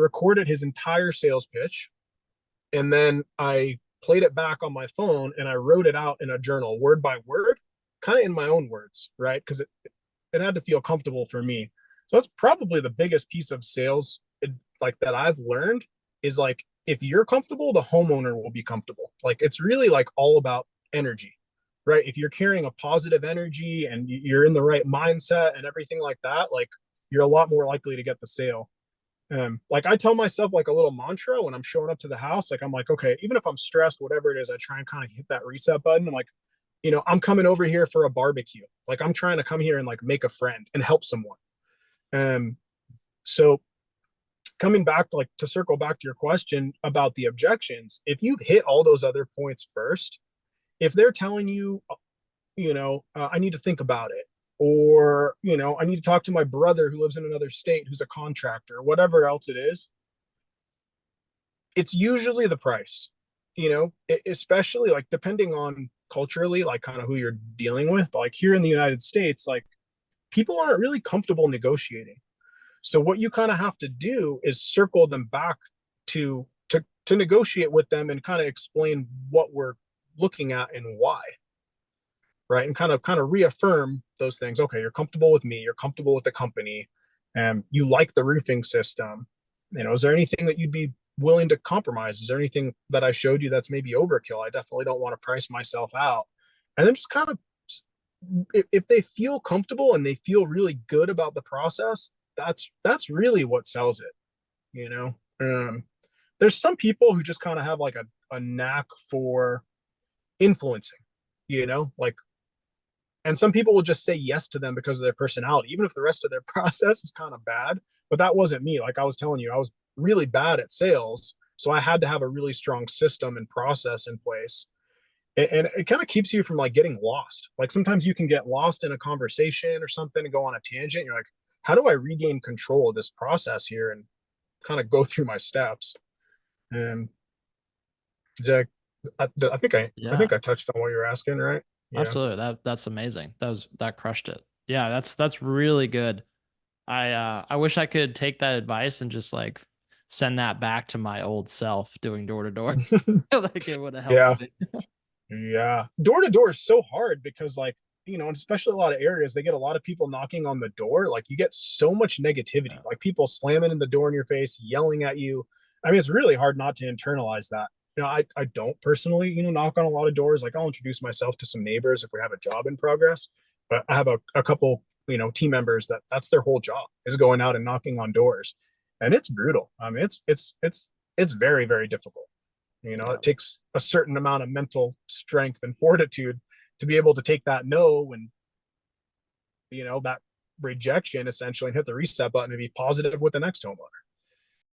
recorded his entire sales pitch, and then I played it back on my phone and I wrote it out in a journal, word by word, kind of in my own words, right? Because it had to feel comfortable for me. So that's probably the biggest piece of sales like that I've learned is like if you're comfortable, the homeowner will be comfortable. Like it's really like all about energy, right? If you're carrying a positive energy and you're in the right mindset and everything like that, like you're a lot more likely to get the sale. Like I tell myself like a little mantra when I'm showing up to the house, like I'm like, okay, even if I'm stressed, whatever it is, I try and kind of hit that reset button. I'm like, I'm coming over here for a barbecue. Like I'm trying to come here and like make a friend and help someone. Um, so coming back to like to circle back to your question about the objections, if you hit all those other points first, if they're telling you, I need to think about it, or I need to talk to my brother who lives in another state who's a contractor, whatever else it is, it's usually the price. Especially like depending on culturally, like kind of who you're dealing with. But like here in the United States, like people aren't really comfortable negotiating. So what you kind of have to do is circle them back to negotiate with them and kind of explain what we're looking at and why, right? And kind of reaffirm those things. Okay, you're comfortable with me, you're comfortable with the company, and you like the roofing system. Is there anything that you'd be willing to compromise? Is there anything that I showed you that's maybe overkill? I definitely don't want to price myself out. And then just kind of if they feel comfortable and they feel really good about the process, that's really what sells it. You know, there's some people who just kind of have like a knack for influencing. Like, and some people will just say yes to them because of their personality, even if the rest of their process is kind of bad. But that wasn't me. Like I was telling you, I was really bad at sales, so I had to have a really strong system and process in place, and it kind of keeps you from like getting lost. Like sometimes you can get lost in a conversation or something and go on a tangent. You're like, how do I regain control of this process here and kind of go through my steps? And I think I Yeah, think I touched on what you're asking, right? Yeah. absolutely. That's amazing. That crushed it. Yeah, that's really good. I wish I could take that advice and just like send that back to my old self doing door to door. Like it would have helped Yeah. me. Yeah. Door to door is so hard because like, especially a lot of areas, they get a lot of people knocking on the door. Like you get so much negativity, Yeah. like people slamming in the door in your face, yelling at you. I mean, it's really hard not to internalize that. I don't personally, knock on a lot of doors. Like I'll introduce myself to some neighbors if we have a job in progress. But I have a couple, team members that's their whole job is going out and knocking on doors. And it's brutal. I mean, it's very, very difficult. Yeah. It takes a certain amount of mental strength and fortitude to be able to take that no and that rejection essentially and hit the reset button and be positive with the next homeowner.